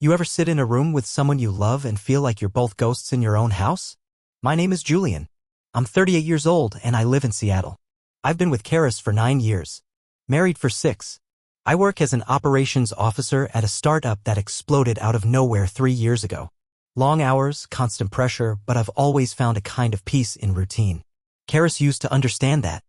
You ever sit in a room with someone you love and feel like you're both ghosts in your own house? My name is Julian. I'm 38 years old and I live in Seattle. I've been with Karis for 9 years. Married for 6. I work as an operations officer at a startup that exploded out of nowhere 3 years ago. Long hours, constant pressure, but I've always found a kind of peace in routine. Karis used to understand that.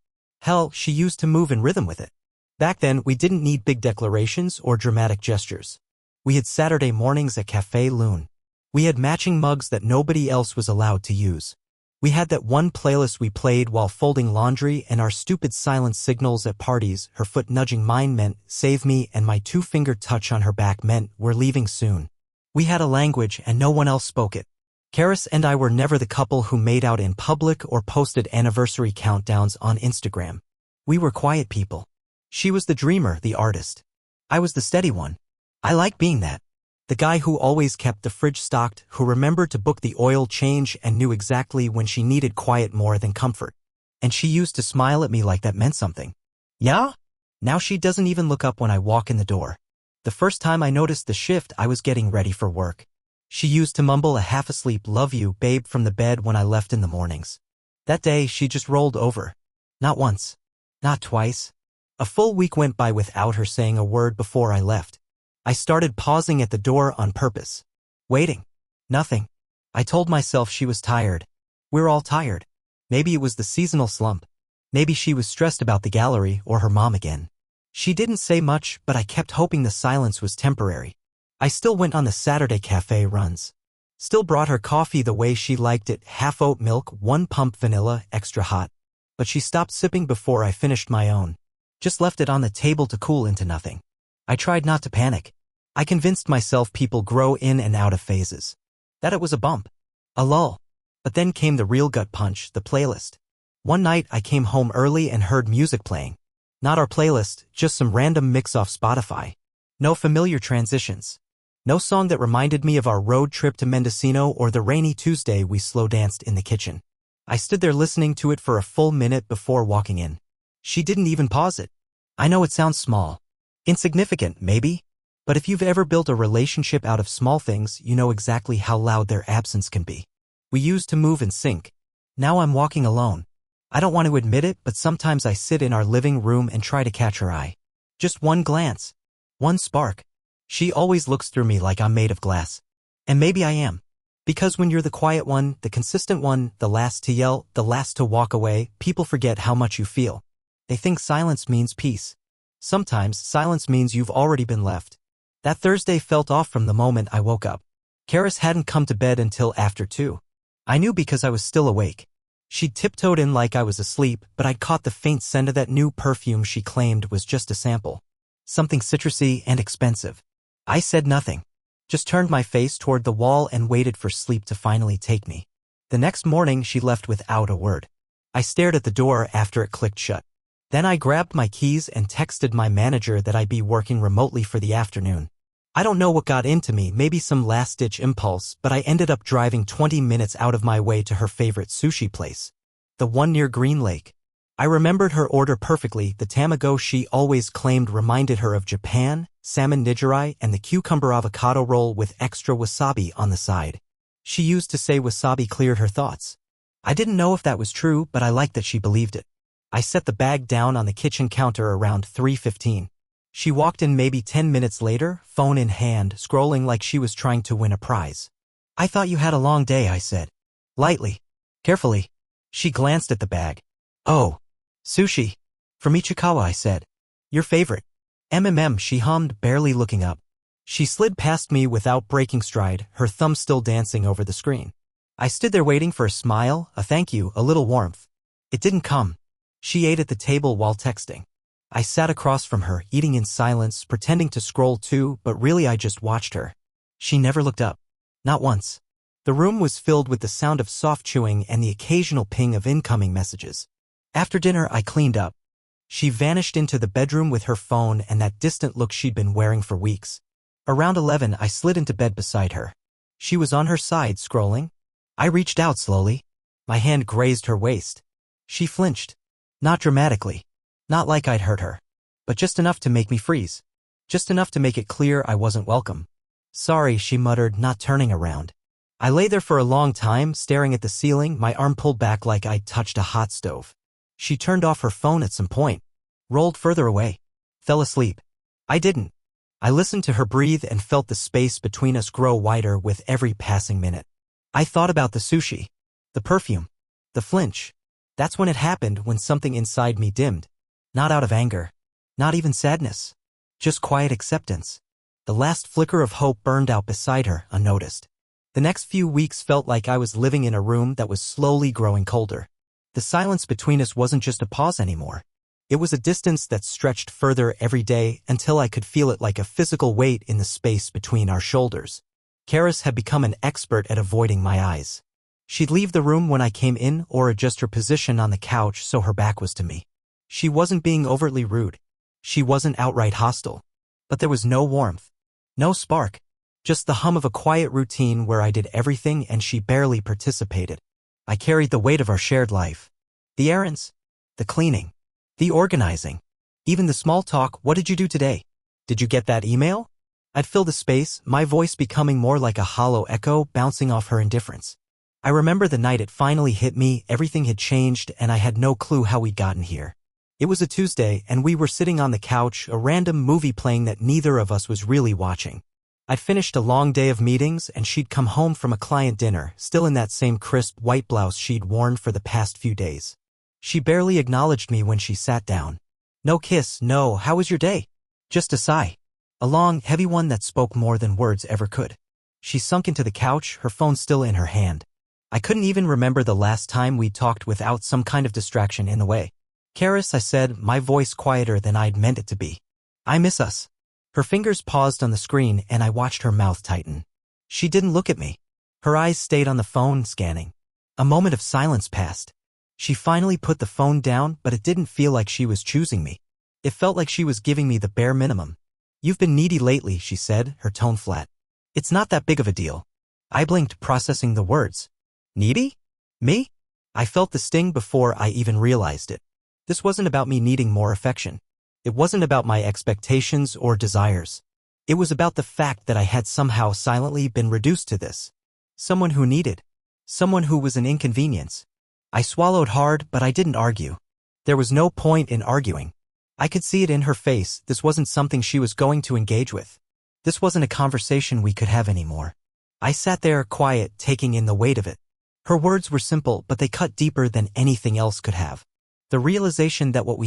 Hell, she used to move in rhythm with it. Back then, we didn't need big declarations or dramatic gestures. We had Saturday mornings at Café Loon. We had matching mugs that nobody else was allowed to use. We had that one playlist we played while folding laundry, and our stupid silent signals at parties. Her foot nudging mine meant, save me, and my 2-finger touch on her back meant, we're leaving soon. We had a language and no one else spoke it. Karis and I were never the couple who made out in public or posted anniversary countdowns on Instagram. We were quiet people. She was the dreamer, the artist. I was the steady one. I like being that. The guy who always kept the fridge stocked, who remembered to book the oil change and knew exactly when she needed quiet more than comfort. And she used to smile at me like that meant something. Yeah? Now she doesn't even look up when I walk in the door. The first time I noticed the shift, I was getting ready for work. She used to mumble a half-asleep "love you, babe" from the bed when I left in the mornings. That day, she just rolled over. Not once. Not twice. A full week went by without her saying a word before I left. I started pausing at the door on purpose. Waiting. Nothing. I told myself she was tired. We're all tired. Maybe it was the seasonal slump. Maybe she was stressed about the gallery or her mom again. She didn't say much, but I kept hoping the silence was temporary. I still went on the Saturday cafe runs. Still brought her coffee the way she liked it, half oat milk, 1 pump vanilla, extra hot. But she stopped sipping before I finished my own. Just left it on the table to cool into nothing. I tried not to panic. I convinced myself people grow in and out of phases. That it was a bump. A lull. But then came the real gut punch, the playlist. One night I came home early and heard music playing. Not our playlist, just some random mix off Spotify. No familiar transitions. No song that reminded me of our road trip to Mendocino or the rainy Tuesday we slow danced in the kitchen. I stood there listening to it for a full minute before walking in. She didn't even pause it. I know it sounds small. Insignificant, maybe? But if you've ever built a relationship out of small things, you know exactly how loud their absence can be. We used to move in sync. Now I'm walking alone. I don't want to admit it, but sometimes I sit in our living room and try to catch her eye. Just one glance. One spark. She always looks through me like I'm made of glass. And maybe I am. Because when you're the quiet one, the consistent one, the last to yell, the last to walk away, people forget how much you feel. They think silence means peace. Sometimes silence means you've already been left. That Thursday felt off from the moment I woke up. Karis hadn't come to bed until after 2. I knew because I was still awake. She'd tiptoed in like I was asleep, but I'd caught the faint scent of that new perfume she claimed was just a sample. Something citrusy and expensive. I said nothing. Just turned my face toward the wall and waited for sleep to finally take me. The next morning she left without a word. I stared at the door after it clicked shut. Then I grabbed my keys and texted my manager that I'd be working remotely for the afternoon. I don't know what got into me, maybe some last-ditch impulse, but I ended up driving 20 minutes out of my way to her favorite sushi place. The one near Green Lake. I remembered her order perfectly. The tamago she always claimed reminded her of Japan, salmon nigiri, and the cucumber avocado roll with extra wasabi on the side. She used to say wasabi cleared her thoughts. I didn't know if that was true, but I liked that she believed it. I set the bag down on the kitchen counter around 3:15. She walked in maybe 10 minutes later, phone in hand, scrolling like she was trying to win a prize. I thought you had a long day, I said. Lightly. Carefully. She glanced at the bag. Oh. Sushi. From Ichikawa, I said. Your favorite. She hummed, barely looking up. She slid past me without breaking stride, her thumb still dancing over the screen. I stood there waiting for a smile, a thank you, a little warmth. It didn't come. She ate at the table while texting. I sat across from her, eating in silence, pretending to scroll too, but really I just watched her. She never looked up. Not once. The room was filled with the sound of soft chewing and the occasional ping of incoming messages. After dinner, I cleaned up. She vanished into the bedroom with her phone and that distant look she'd been wearing for weeks. Around 11, I slid into bed beside her. She was on her side, scrolling. I reached out slowly. My hand grazed her waist. She flinched. Not dramatically. Not like I'd hurt her. But just enough to make me freeze. Just enough to make it clear I wasn't welcome. Sorry, she muttered, not turning around. I lay there for a long time, staring at the ceiling, my arm pulled back like I'd touched a hot stove. She turned off her phone at some point, rolled further away, fell asleep. I didn't. I listened to her breathe and felt the space between us grow wider with every passing minute. I thought about the sushi, the perfume, the flinch. That's when it happened, when something inside me dimmed. Not out of anger, not even sadness, just quiet acceptance. The last flicker of hope burned out beside her, unnoticed. The next few weeks felt like I was living in a room that was slowly growing colder. The silence between us wasn't just a pause anymore. It was a distance that stretched further every day until I could feel it like a physical weight in the space between our shoulders. Karis had become an expert at avoiding my eyes. She'd leave the room when I came in or adjust her position on the couch so her back was to me. She wasn't being overtly rude. She wasn't outright hostile. But there was no warmth, no spark, just the hum of a quiet routine where I did everything and she barely participated. I carried the weight of our shared life. The errands, the cleaning, the organizing, even the small talk. What did you do today? Did you get that email? I'd fill the space, my voice becoming more like a hollow echo bouncing off her indifference. I remember the night it finally hit me, everything had changed and I had no clue how we'd gotten here. It was a Tuesday and we were sitting on the couch, a random movie playing that neither of us was really watching. I'd finished a long day of meetings and she'd come home from a client dinner, still in that same crisp white blouse she'd worn for the past few days. She barely acknowledged me when she sat down. No kiss, no "how was your day?" Just a sigh. A long, heavy one that spoke more than words ever could. She sunk into the couch, her phone still in her hand. I couldn't even remember the last time we'd talked without some kind of distraction in the way. Karis, I said, my voice quieter than I'd meant it to be. I miss us. Her fingers paused on the screen and I watched her mouth tighten. She didn't look at me. Her eyes stayed on the phone, scanning. A moment of silence passed. She finally put the phone down, but it didn't feel like she was choosing me. It felt like she was giving me the bare minimum. You've been needy lately, she said, her tone flat. It's not that big of a deal. I blinked, processing the words. Needy? Me? I felt the sting before I even realized it. This wasn't about me needing more affection. It wasn't about my expectations or desires. It was about the fact that I had somehow silently been reduced to this. Someone who needed. Someone who was an inconvenience. I swallowed hard, but I didn't argue. There was no point in arguing. I could see it in her face. This wasn't something she was going to engage with. This wasn't a conversation we could have anymore. I sat there, quiet, taking in the weight of it. Her words were simple, but they cut deeper than anything else could have. The realization that what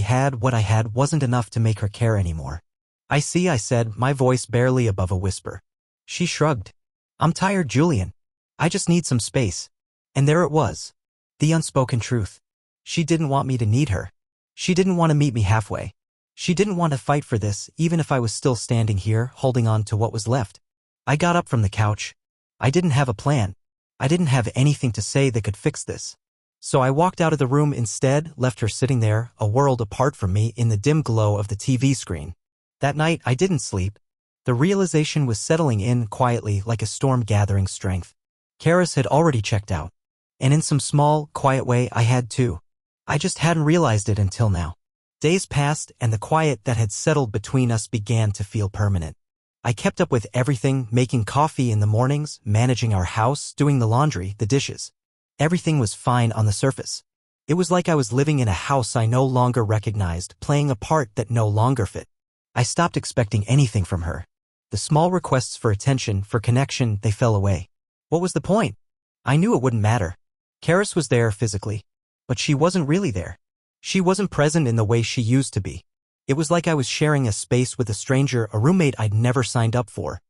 I had, wasn't enough to make her care anymore. I see, I said, my voice barely above a whisper. She shrugged. I'm tired, Julian. I just need some space. And there it was. The unspoken truth. She didn't want me to need her. She didn't want to meet me halfway. She didn't want to fight for this, even if I was still standing here, holding on to what was left. I got up from the couch. I didn't have a plan. I didn't have anything to say that could fix this. So I walked out of the room instead, left her sitting there, a world apart from me in the dim glow of the TV screen. That night, I didn't sleep. The realization was settling in quietly like a storm gathering strength. Karis had already checked out. And in some small, quiet way, I had too. I just hadn't realized it until now. Days passed and the quiet that had settled between us began to feel permanent. I kept up with everything, making coffee in the mornings, managing our house, doing the laundry, the dishes. Everything was fine on the surface. It was like I was living in a house I no longer recognized, playing a part that no longer fit. I stopped expecting anything from her. The small requests for attention, for connection, they fell away. What was the point? I knew it wouldn't matter. Karis was there physically, but she wasn't really there. She wasn't present in the way she used to be. It was like I was sharing a space with a stranger, a roommate I'd never signed up for.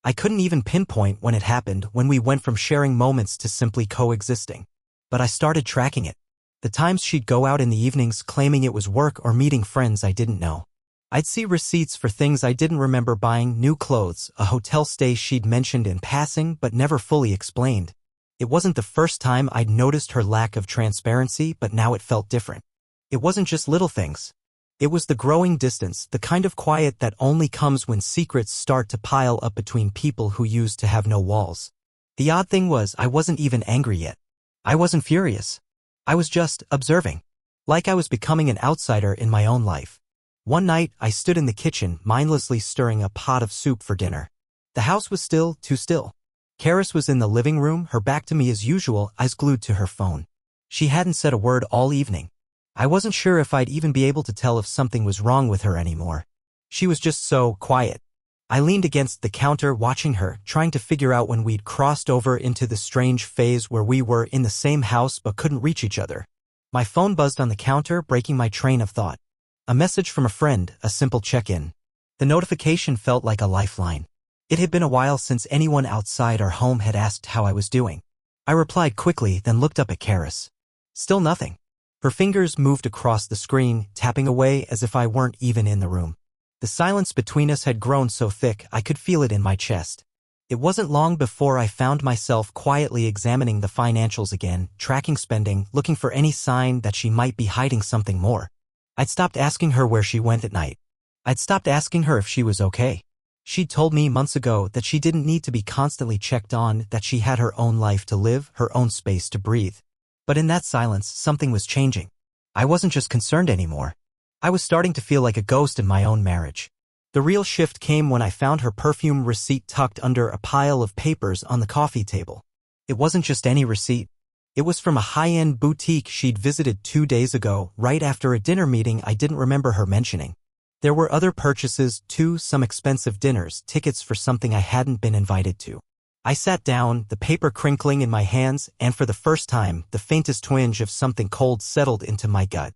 I couldn't even pinpoint when it happened, when we went from sharing moments to simply coexisting. But I started tracking it. The times she'd go out in the evenings claiming it was work or meeting friends I didn't know. I'd see receipts for things I didn't remember buying, new clothes, a hotel stay she'd mentioned in passing but never fully explained. It wasn't the first time I'd noticed her lack of transparency, but now it felt different. It wasn't just little things. It was the growing distance, the kind of quiet that only comes when secrets start to pile up between people who used to have no walls. The odd thing was, I wasn't even angry yet. I wasn't furious. I was just observing. Like I was becoming an outsider in my own life. One night, I stood in the kitchen, mindlessly stirring a pot of soup for dinner. The house was still, too still. Karis was in the living room, her back to me as usual, eyes glued to her phone. She hadn't said a word all evening. I wasn't sure if I'd even be able to tell if something was wrong with her anymore. She was just so quiet. I leaned against the counter watching her, trying to figure out when we'd crossed over into the strange phase where we were in the same house but couldn't reach each other. My phone buzzed on the counter, breaking my train of thought. A message from a friend, a simple check-in. The notification felt like a lifeline. It had been a while since anyone outside our home had asked how I was doing. I replied quickly, then looked up at Karis. Still nothing. Her fingers moved across the screen, tapping away as if I weren't even in the room. The silence between us had grown so thick I could feel it in my chest. It wasn't long before I found myself quietly examining the financials again, tracking spending, looking for any sign that she might be hiding something more. I'd stopped asking her where she went at night. I'd stopped asking her if she was okay. She'd told me months ago that she didn't need to be constantly checked on, that she had her own life to live, her own space to breathe. But in that silence, something was changing. I wasn't just concerned anymore. I was starting to feel like a ghost in my own marriage. The real shift came when I found her perfume receipt tucked under a pile of papers on the coffee table. It wasn't just any receipt. It was from a high-end boutique she'd visited 2 days ago, right after a dinner meeting I didn't remember her mentioning. There were other purchases, too, some expensive dinners, tickets for something I hadn't been invited to. I sat down, the paper crinkling in my hands, and for the first time, the faintest twinge of something cold settled into my gut.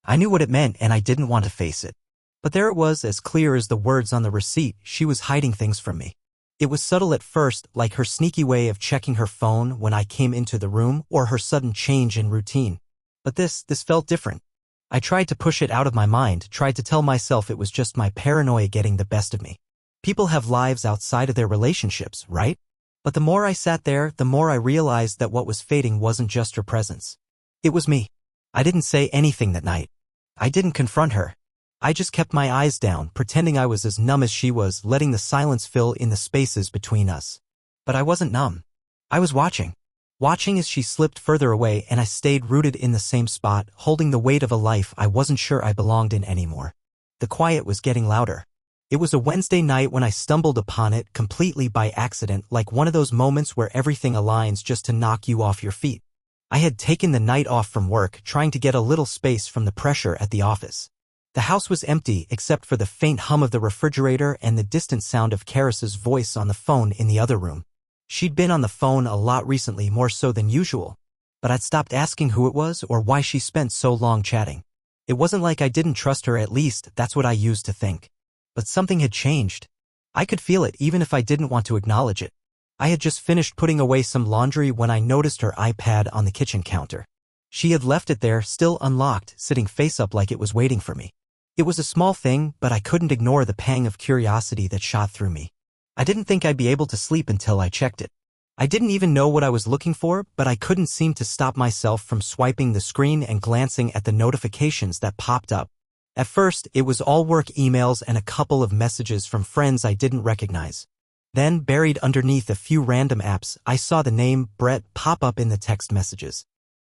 I knew what it meant and I didn't want to face it. But there it was, as clear as the words on the receipt. She was hiding things from me. It was subtle at first, like her sneaky way of checking her phone when I came into the room or her sudden change in routine. But this felt different. I tried to push it out of my mind, tried to tell myself it was just my paranoia getting the best of me. People have lives outside of their relationships, right? But the more I sat there, the more I realized that what was fading wasn't just her presence. It was me. I didn't say anything that night. I didn't confront her. I just kept my eyes down, pretending I was as numb as she was, letting the silence fill in the spaces between us. But I wasn't numb. I was watching. Watching as she slipped further away, and I stayed rooted in the same spot, holding the weight of a life I wasn't sure I belonged in anymore. The quiet was getting louder. It was a Wednesday night when I stumbled upon it completely by accident, like one of those moments where everything aligns just to knock you off your feet. I had taken the night off from work, trying to get a little space from the pressure at the office. The house was empty except for the faint hum of the refrigerator and the distant sound of Karis's voice on the phone in the other room. She'd been on the phone a lot recently, more so than usual. But I'd stopped asking who it was or why she spent so long chatting. It wasn't like I didn't trust her, at least that's what I used to think. But something had changed. I could feel it even if I didn't want to acknowledge it. I had just finished putting away some laundry when I noticed her iPad on the kitchen counter. She had left it there, still unlocked, sitting face up like it was waiting for me. It was a small thing, but I couldn't ignore the pang of curiosity that shot through me. I didn't think I'd be able to sleep until I checked it. I didn't even know what I was looking for, but I couldn't seem to stop myself from swiping the screen and glancing at the notifications that popped up. At first, it was all work emails and a couple of messages from friends I didn't recognize. Then, buried underneath a few random apps, I saw the name Brett pop up in the text messages.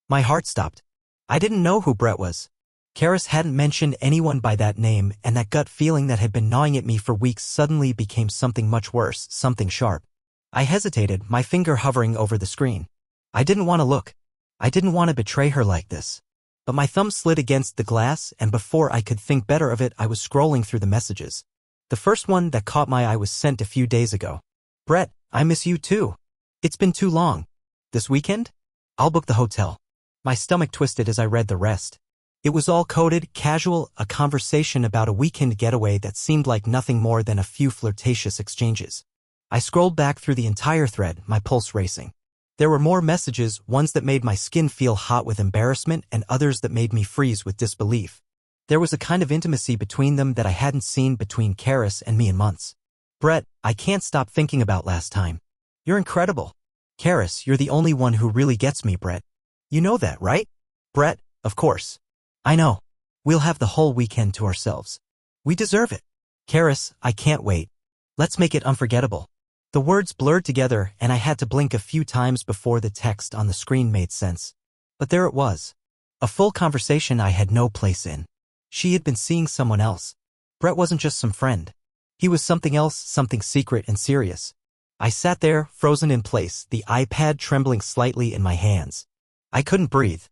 My heart stopped. I didn't know who Brett was. Karis hadn't mentioned anyone by that name, and that gut feeling that had been gnawing at me for weeks suddenly became something much worse, something sharp. I hesitated, my finger hovering over the screen. I didn't want to look. I didn't want to betray her like this. But my thumb slid against the glass, and before I could think better of it, I was scrolling through the messages. The first one that caught my eye was sent a few days ago. Brett, I miss you too. It's been too long. This weekend? I'll book the hotel. My stomach twisted as I read the rest. It was all coded, casual, a conversation about a weekend getaway that seemed like nothing more than a few flirtatious exchanges. I scrolled back through the entire thread, my pulse racing. There were more messages, ones that made my skin feel hot with embarrassment and others that made me freeze with disbelief. There was a kind of intimacy between them that I hadn't seen between Karis and me in months. Brett, I can't stop thinking about last time. You're incredible. Karis, you're the only one who really gets me, Brett. You know that, right? Brett, of course. I know. We'll have the whole weekend to ourselves. We deserve it. Karis, I can't wait. Let's make it unforgettable. The words blurred together, and I had to blink a few times before the text on the screen made sense. But there it was. A full conversation I had no place in. She had been seeing someone else. Brett wasn't just some friend. He was something else, something secret and serious. I sat there, frozen in place, the iPad trembling slightly in my hands. I couldn't breathe.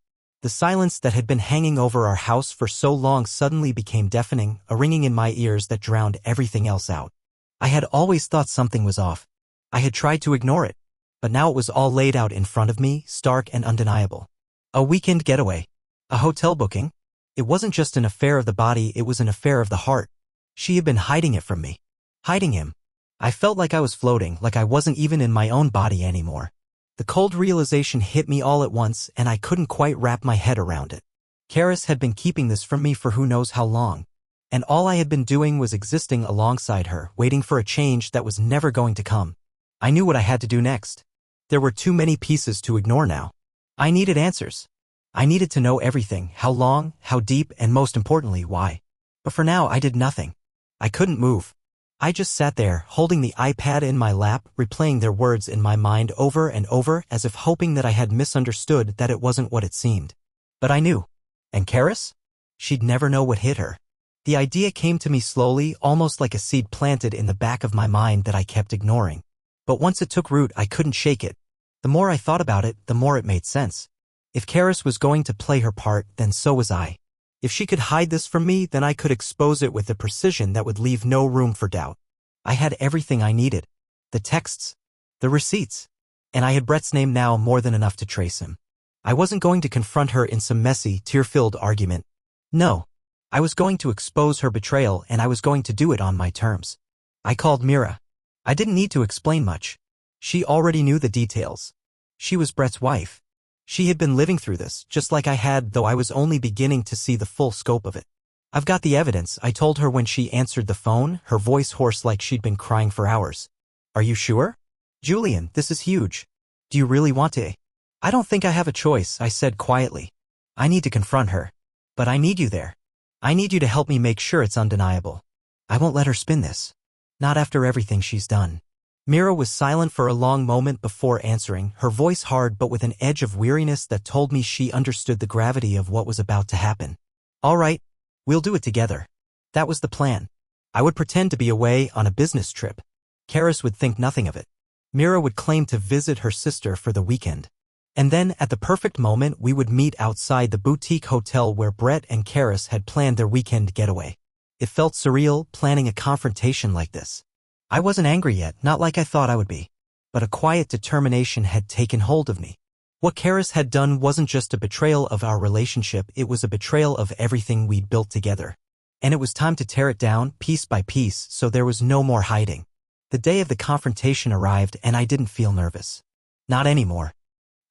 The silence that had been hanging over our house for so long suddenly became deafening, a ringing in my ears that drowned everything else out. I had always thought something was off. I had tried to ignore it, but now it was all laid out in front of me, stark and undeniable. A weekend getaway. A hotel booking. It wasn't just an affair of the body, it was an affair of the heart. She had been hiding it from me. Hiding him. I felt like I was floating, like I wasn't even in my own body anymore. The cold realization hit me all at once, and I couldn't quite wrap my head around it. Karis had been keeping this from me for who knows how long. And all I had been doing was existing alongside her, waiting for a change that was never going to come. I knew what I had to do next. There were too many pieces to ignore now. I needed answers. I needed to know everything, how long, how deep, and most importantly, why. But for now, I did nothing. I couldn't move. I just sat there, holding the iPad in my lap, replaying their words in my mind over and over, as if hoping that I had misunderstood, that it wasn't what it seemed. But I knew. And Karis? She'd never know what hit her. The idea came to me slowly, almost like a seed planted in the back of my mind that I kept ignoring. But once it took root, I couldn't shake it. The more I thought about it, the more it made sense. If Karis was going to play her part, then so was I. If she could hide this from me, then I could expose it with a precision that would leave no room for doubt. I had everything I needed. The texts. The receipts. And I had Brett's name now, more than enough to trace him. I wasn't going to confront her in some messy, tear-filled argument. No. I was going to expose her betrayal, and I was going to do it on my terms. I called Mira. I didn't need to explain much. She already knew the details. She was Brett's wife. She had been living through this, just like I had, though I was only beginning to see the full scope of it. I've got the evidence, I told her when she answered the phone, her voice hoarse like she'd been crying for hours. Are you sure? Julian, this is huge. Do you really want to? I don't think I have a choice, I said quietly. I need to confront her. But I need you there. I need you to help me make sure it's undeniable. I won't let her spin this. Not after everything she's done. Mira was silent for a long moment before answering, her voice hard but with an edge of weariness that told me she understood the gravity of what was about to happen. All right, we'll do it together. That was the plan. I would pretend to be away on a business trip. Karis would think nothing of it. Mira would claim to visit her sister for the weekend. And then, at the perfect moment, we would meet outside the boutique hotel where Brett and Karis had planned their weekend getaway. It felt surreal, planning a confrontation like this. I wasn't angry yet, not like I thought I would be. But a quiet determination had taken hold of me. What Karis had done wasn't just a betrayal of our relationship, it was a betrayal of everything we'd built together. And it was time to tear it down, piece by piece, so there was no more hiding. The day of the confrontation arrived and I didn't feel nervous. Not anymore.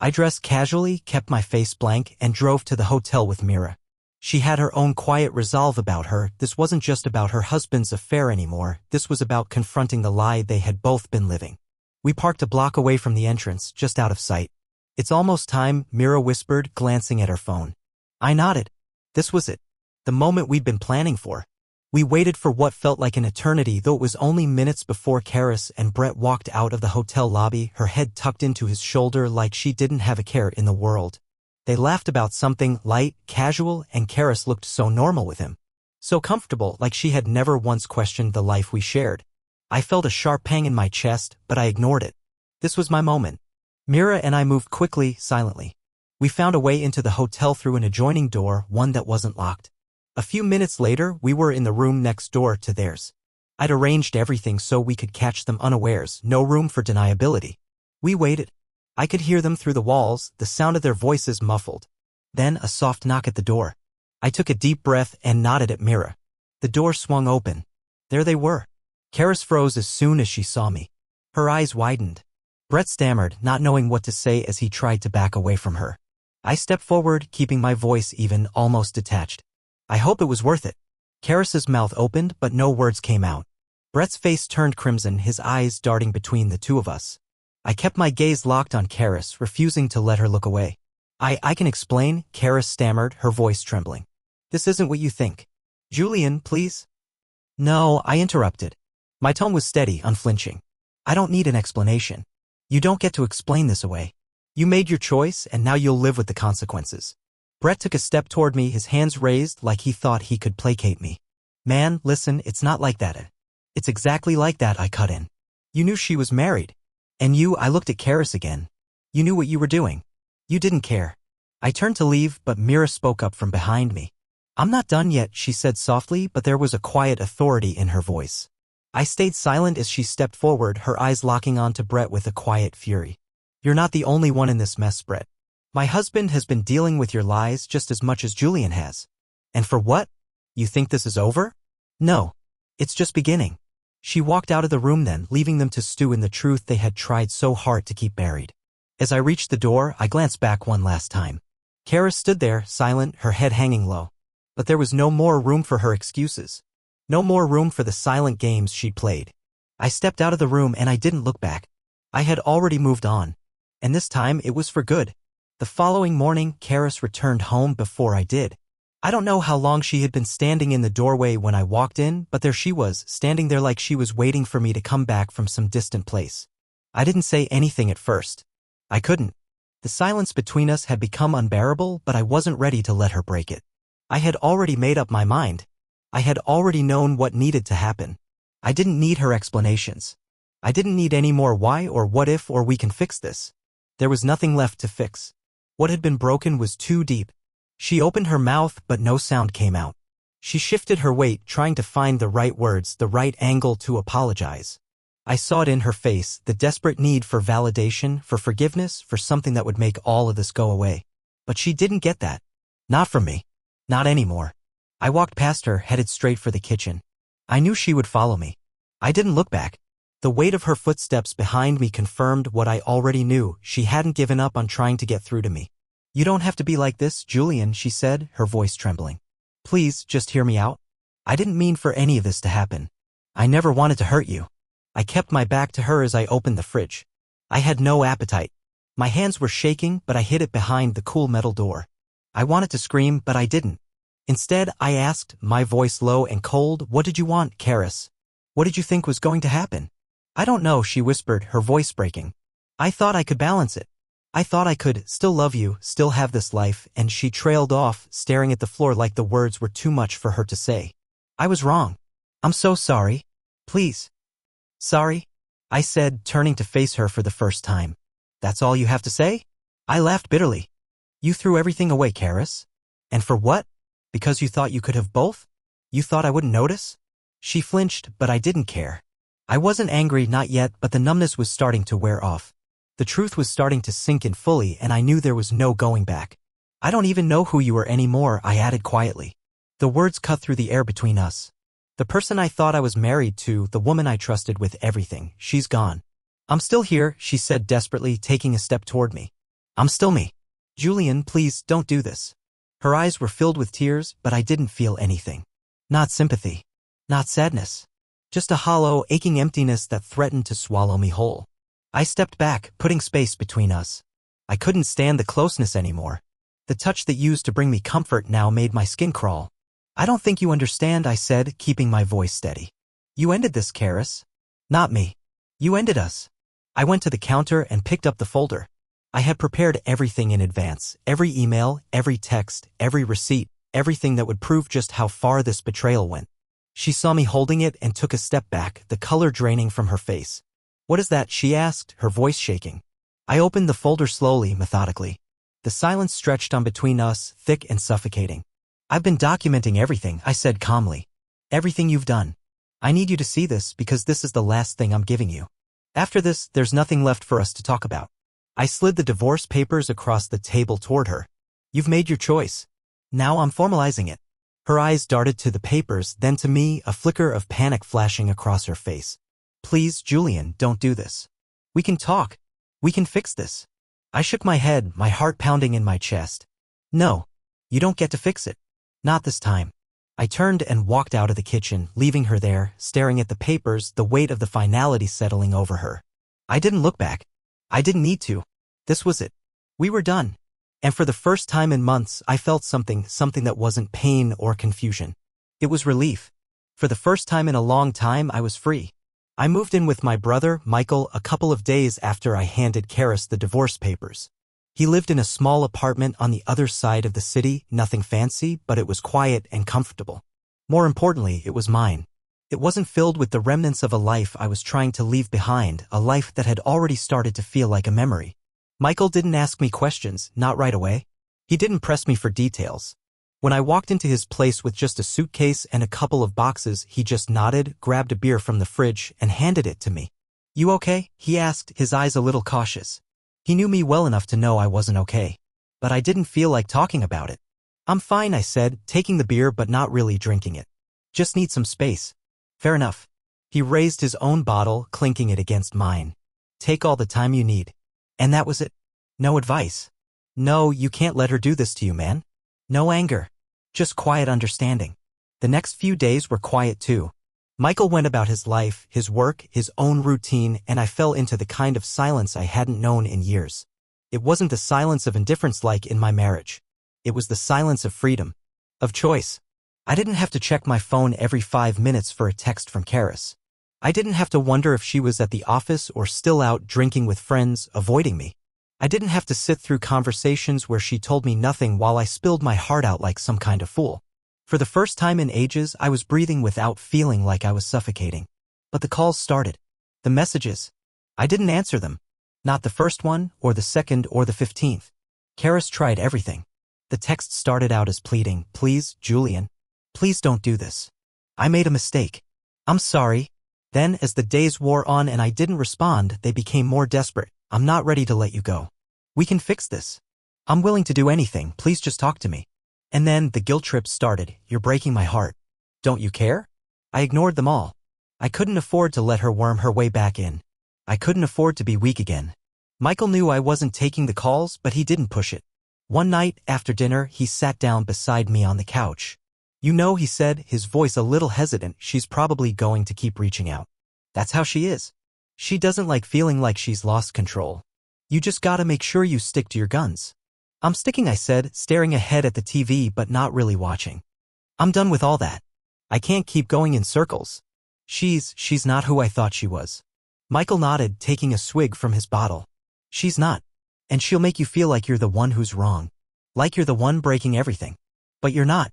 I dressed casually, kept my face blank, and drove to the hotel with Mira. She had her own quiet resolve about her. This wasn't just about her husband's affair anymore, this was about confronting the lie they had both been living. We parked a block away from the entrance, just out of sight. It's almost time, Mira whispered, glancing at her phone. I nodded. This was it. The moment we'd been planning for. We waited for what felt like an eternity, though it was only minutes before Karis and Brett walked out of the hotel lobby, her head tucked into his shoulder like she didn't have a care in the world. They laughed about something light, casual, and Karis looked so normal with him. So comfortable, like she had never once questioned the life we shared. I felt a sharp pang in my chest, but I ignored it. This was my moment. Mira and I moved quickly, silently. We found a way into the hotel through an adjoining door, one that wasn't locked. A few minutes later, we were in the room next door to theirs. I'd arranged everything so we could catch them unawares, no room for deniability. We waited. I could hear them through the walls, the sound of their voices muffled. Then a soft knock at the door. I took a deep breath and nodded at Mira. The door swung open. There they were. Karis froze as soon as she saw me. Her eyes widened. Brett stammered, not knowing what to say as he tried to back away from her. I stepped forward, keeping my voice even, almost detached. I hope it was worth it. Karis's mouth opened, but no words came out. Brett's face turned crimson, his eyes darting between the two of us. I kept my gaze locked on Karis, refusing to let her look away. I can explain, Karis stammered, her voice trembling. This isn't what you think. Julian, please? No, I interrupted. My tone was steady, unflinching. I don't need an explanation. You don't get to explain this away. You made your choice, and now you'll live with the consequences. Brett took a step toward me, his hands raised like he thought he could placate me. Man, listen, it's not like that. It's exactly like that, I cut in. You knew she was married. And I looked at Karis again. You knew what you were doing. You didn't care. I turned to leave, but Mira spoke up from behind me. I'm not done yet, she said softly, but there was a quiet authority in her voice. I stayed silent as she stepped forward, her eyes locking onto Brett with a quiet fury. You're not the only one in this mess, Brett. My husband has been dealing with your lies just as much as Julian has. And for what? You think this is over? No. It's just beginning. She walked out of the room then, leaving them to stew in the truth they had tried so hard to keep buried. As I reached the door, I glanced back one last time. Karis stood there, silent, her head hanging low. But there was no more room for her excuses. No more room for the silent games she'd played. I stepped out of the room and I didn't look back. I had already moved on. And this time it was for good. The following morning, Karis returned home before I did. I don't know how long she had been standing in the doorway when I walked in, but there she was, standing there like she was waiting for me to come back from some distant place. I didn't say anything at first. I couldn't. The silence between us had become unbearable, but I wasn't ready to let her break it. I had already made up my mind. I had already known what needed to happen. I didn't need her explanations. I didn't need any more why or what if or we can fix this. There was nothing left to fix. What had been broken was too deep. She opened her mouth, but no sound came out. She shifted her weight, trying to find the right words, the right angle to apologize. I saw it in her face, the desperate need for validation, for forgiveness, for something that would make all of this go away. But she didn't get that. Not from me. Not anymore. I walked past her, headed straight for the kitchen. I knew she would follow me. I didn't look back. The weight of her footsteps behind me confirmed what I already knew. She hadn't given up on trying to get through to me. You don't have to be like this, Julian, she said, her voice trembling. Please, just hear me out. I didn't mean for any of this to happen. I never wanted to hurt you. I kept my back to her as I opened the fridge. I had no appetite. My hands were shaking, but I hid it behind the cool metal door. I wanted to scream, but I didn't. Instead, I asked, my voice low and cold, what did you want, Karis? What did you think was going to happen? I don't know, she whispered, her voice breaking. I thought I could balance it. I thought I could still love you, still have this life, and she trailed off, staring at the floor like the words were too much for her to say. I was wrong. I'm so sorry. Please. Sorry? I said, turning to face her for the first time. That's all you have to say? I laughed bitterly. You threw everything away, Karis? And for what? Because you thought you could have both? You thought I wouldn't notice? She flinched, but I didn't care. I wasn't angry, not yet, but the numbness was starting to wear off. The truth was starting to sink in fully, and I knew there was no going back. I don't even know who you were anymore, I added quietly. The words cut through the air between us. The person I thought I was married to, the woman I trusted with everything, she's gone. I'm still here, she said desperately, taking a step toward me. I'm still me. Julian, please, don't do this. Her eyes were filled with tears, but I didn't feel anything. Not sympathy. Not sadness. Just a hollow, aching emptiness that threatened to swallow me whole. I stepped back, putting space between us. I couldn't stand the closeness anymore. The touch that used to bring me comfort now made my skin crawl. I don't think you understand, I said, keeping my voice steady. You ended this, Karis. Not me. You ended us. I went to the counter and picked up the folder. I had prepared everything in advance, every email, every text, every receipt, everything that would prove just how far this betrayal went. She saw me holding it and took a step back, the color draining from her face. What is that? She asked, her voice shaking. I opened the folder slowly, methodically. The silence stretched on between us, thick and suffocating. I've been documenting everything, I said calmly. Everything you've done. I need you to see this because this is the last thing I'm giving you. After this, there's nothing left for us to talk about. I slid the divorce papers across the table toward her. You've made your choice. Now I'm formalizing it. Her eyes darted to the papers, then to me, a flicker of panic flashing across her face. Please, Julian, don't do this. We can talk. We can fix this. I shook my head, my heart pounding in my chest. No. You don't get to fix it. Not this time. I turned and walked out of the kitchen, leaving her there, staring at the papers, the weight of the finality settling over her. I didn't look back. I didn't need to. This was it. We were done. And for the first time in months, I felt something that wasn't pain or confusion. It was relief. For the first time in a long time, I was free. I moved in with my brother, Michael, a couple of days after I handed Karis the divorce papers. He lived in a small apartment on the other side of the city, nothing fancy, but it was quiet and comfortable. More importantly, it was mine. It wasn't filled with the remnants of a life I was trying to leave behind, a life that had already started to feel like a memory. Michael didn't ask me questions, not right away. He didn't press me for details. When I walked into his place with just a suitcase and a couple of boxes, he just nodded, grabbed a beer from the fridge, and handed it to me. "You okay?" he asked, his eyes a little cautious. He knew me well enough to know I wasn't okay. But I didn't feel like talking about it. "I'm fine," I said, taking the beer but not really drinking it. "Just need some space." "Fair enough." He raised his own bottle, clinking it against mine. "Take all the time you need." And that was it. No advice. No, you can't let her do this to you, man. No anger. Just quiet understanding. The next few days were quiet too. Michael went about his life, his work, his own routine, and I fell into the kind of silence I hadn't known in years. It wasn't the silence of indifference like in my marriage. It was the silence of freedom. Of choice. I didn't have to check my phone every 5 minutes for a text from Karis. I didn't have to wonder if she was at the office or still out drinking with friends, avoiding me. I didn't have to sit through conversations where she told me nothing while I spilled my heart out like some kind of fool. For the first time in ages, I was breathing without feeling like I was suffocating. But the calls started. The messages. I didn't answer them. Not the first one, or the second, or the 15th. Karis tried everything. The text started out as pleading, "Please, Julian. Please don't do this. I made a mistake. I'm sorry." Then, as the days wore on and I didn't respond, they became more desperate. "I'm not ready to let you go. We can fix this. I'm willing to do anything, please just talk to me." And then the guilt trip started. "You're breaking my heart. Don't you care?" I ignored them all. I couldn't afford to let her worm her way back in. I couldn't afford to be weak again. Michael knew I wasn't taking the calls, but he didn't push it. One night, after dinner, he sat down beside me on the couch. "You know," he said, his voice a little hesitant, "she's probably going to keep reaching out. That's how she is. She doesn't like feeling like she's lost control. You just gotta make sure you stick to your guns." "I'm sticking," I said, staring ahead at the TV but not really watching. "I'm done with all that. I can't keep going in circles. She's not who I thought she was." Michael nodded, taking a swig from his bottle. "She's not. And she'll make you feel like you're the one who's wrong. Like you're the one breaking everything. But you're not."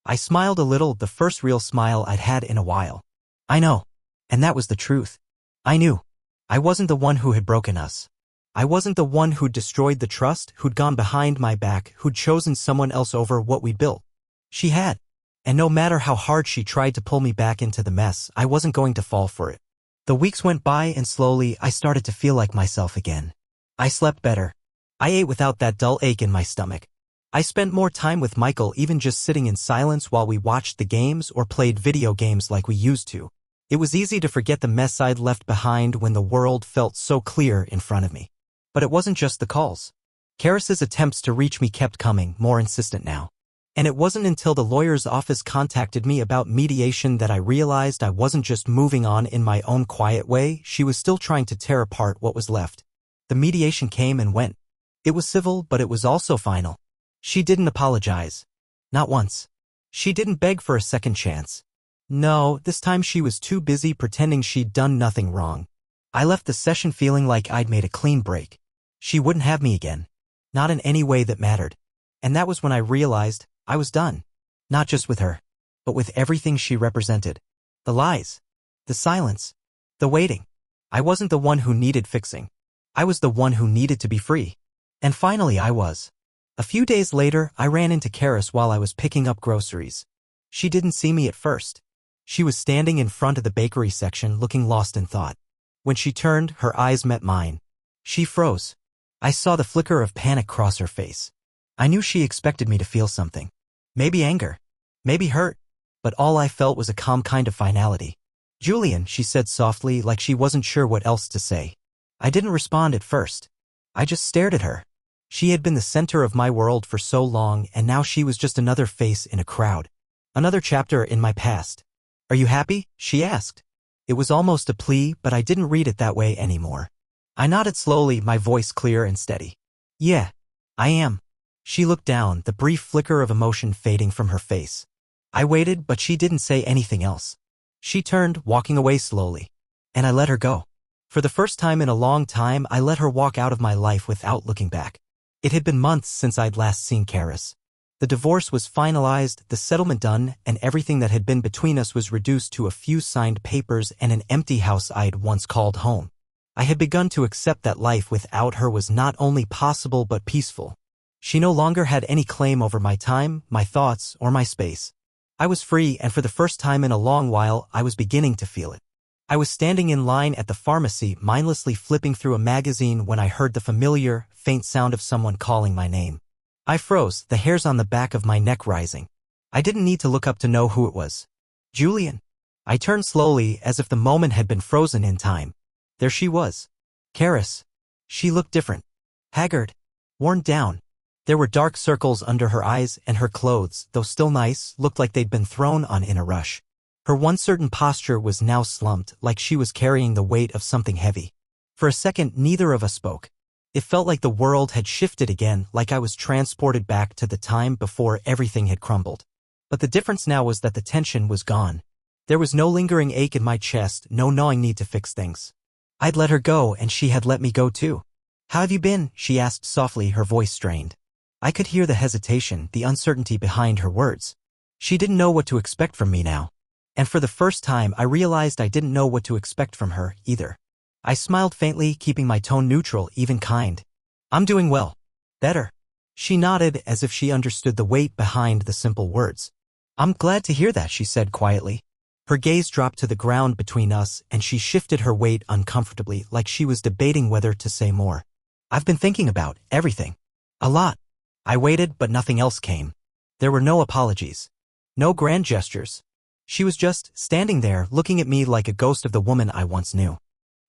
I smiled a little, the first real smile I'd had in a while. "I know. And that was the truth. I knew. I wasn't the one who had broken us. I wasn't the one who'd destroyed the trust, who'd gone behind my back, who'd chosen someone else over what we built. She had. And no matter how hard she tried to pull me back into the mess, I wasn't going to fall for it." The weeks went by and slowly I started to feel like myself again. I slept better. I ate without that dull ache in my stomach. I spent more time with Michael, even just sitting in silence while we watched the games or played video games like we used to. It was easy to forget the mess I'd left behind when the world felt so clear in front of me. But it wasn't just the calls. Karis's attempts to reach me kept coming, more insistent now. And it wasn't until the lawyer's office contacted me about mediation that I realized I wasn't just moving on in my own quiet way, she was still trying to tear apart what was left. The mediation came and went. It was civil, but it was also final. She didn't apologize. Not once. She didn't beg for a second chance. No, this time she was too busy pretending she'd done nothing wrong. I left the session feeling like I'd made a clean break. She wouldn't have me again. Not in any way that mattered. And that was when I realized I was done. Not just with her, but with everything she represented. The lies. The silence. The waiting. I wasn't the one who needed fixing. I was the one who needed to be free. And finally I was. A few days later, I ran into Karis while I was picking up groceries. She didn't see me at first. She was standing in front of the bakery section looking lost in thought. When she turned, her eyes met mine. She froze. I saw the flicker of panic cross her face. I knew she expected me to feel something. Maybe anger. Maybe hurt. But all I felt was a calm kind of finality. "Julian," she said softly, like she wasn't sure what else to say. I didn't respond at first. I just stared at her. She had been the center of my world for so long, and now she was just another face in a crowd. Another chapter in my past. "Are you happy?" she asked. It was almost a plea, but I didn't read it that way anymore. I nodded slowly, my voice clear and steady. "Yeah, I am." She looked down, the brief flicker of emotion fading from her face. I waited, but she didn't say anything else. She turned, walking away slowly. And I let her go. For the first time in a long time, I let her walk out of my life without looking back. It had been months since I'd last seen Karis. The divorce was finalized, the settlement done, and everything that had been between us was reduced to a few signed papers and an empty house I'd once called home. I had begun to accept that life without her was not only possible but peaceful. She no longer had any claim over my time, my thoughts, or my space. I was free, and for the first time in a long while, I was beginning to feel it. I was standing in line at the pharmacy, mindlessly flipping through a magazine when I heard the familiar, faint sound of someone calling my name. I froze, the hairs on the back of my neck rising. I didn't need to look up to know who it was. Julian. I turned slowly, as if the moment had been frozen in time. There she was. Karis. She looked different. Haggard. Worn down. There were dark circles under her eyes, and her clothes, though still nice, looked like they'd been thrown on in a rush. Her one certain posture was now slumped, like she was carrying the weight of something heavy. For a second, neither of us spoke. It felt like the world had shifted again, like I was transported back to the time before everything had crumbled. But the difference now was that the tension was gone. There was no lingering ache in my chest, no gnawing need to fix things. I'd let her go, and she had let me go too. "How have you been?" she asked softly, her voice strained. I could hear the hesitation, the uncertainty behind her words. She didn't know what to expect from me now. And for the first time, I realized I didn't know what to expect from her, either. I smiled faintly, keeping my tone neutral, even kind. "I'm doing well. Better." She nodded, as if she understood the weight behind the simple words. "I'm glad to hear that," she said quietly. Her gaze dropped to the ground between us, and she shifted her weight uncomfortably, like she was debating whether to say more. "I've been thinking about everything. A lot." I waited, but nothing else came. There were no apologies. No grand gestures. She was just standing there, looking at me like a ghost of the woman I once knew.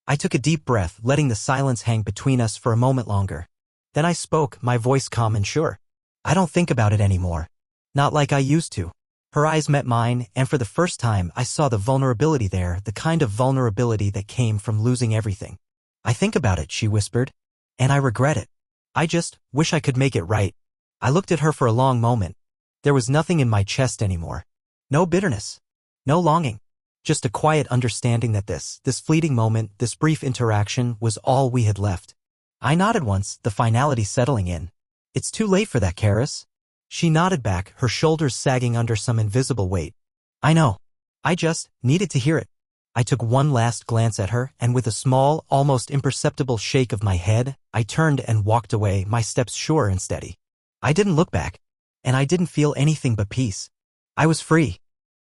I took a deep breath, letting the silence hang between us for a moment longer. Then I spoke, my voice calm and sure. "I don't think about it anymore. Not like I used to." Her eyes met mine, and for the first time I saw the vulnerability there, the kind of vulnerability that came from losing everything. "I think about it," she whispered. "And I regret it. I just wish I could make it right." I looked at her for a long moment. There was nothing in my chest anymore. No bitterness. No longing. Just a quiet understanding that this fleeting moment, this brief interaction, was all we had left. I nodded once, the finality settling in. "It's too late for that, Karis." She nodded back, her shoulders sagging under some invisible weight. "I know. I just needed to hear it." I took one last glance at her, and with a small, almost imperceptible shake of my head, I turned and walked away, my steps sure and steady. I didn't look back, and I didn't feel anything but peace. I was free.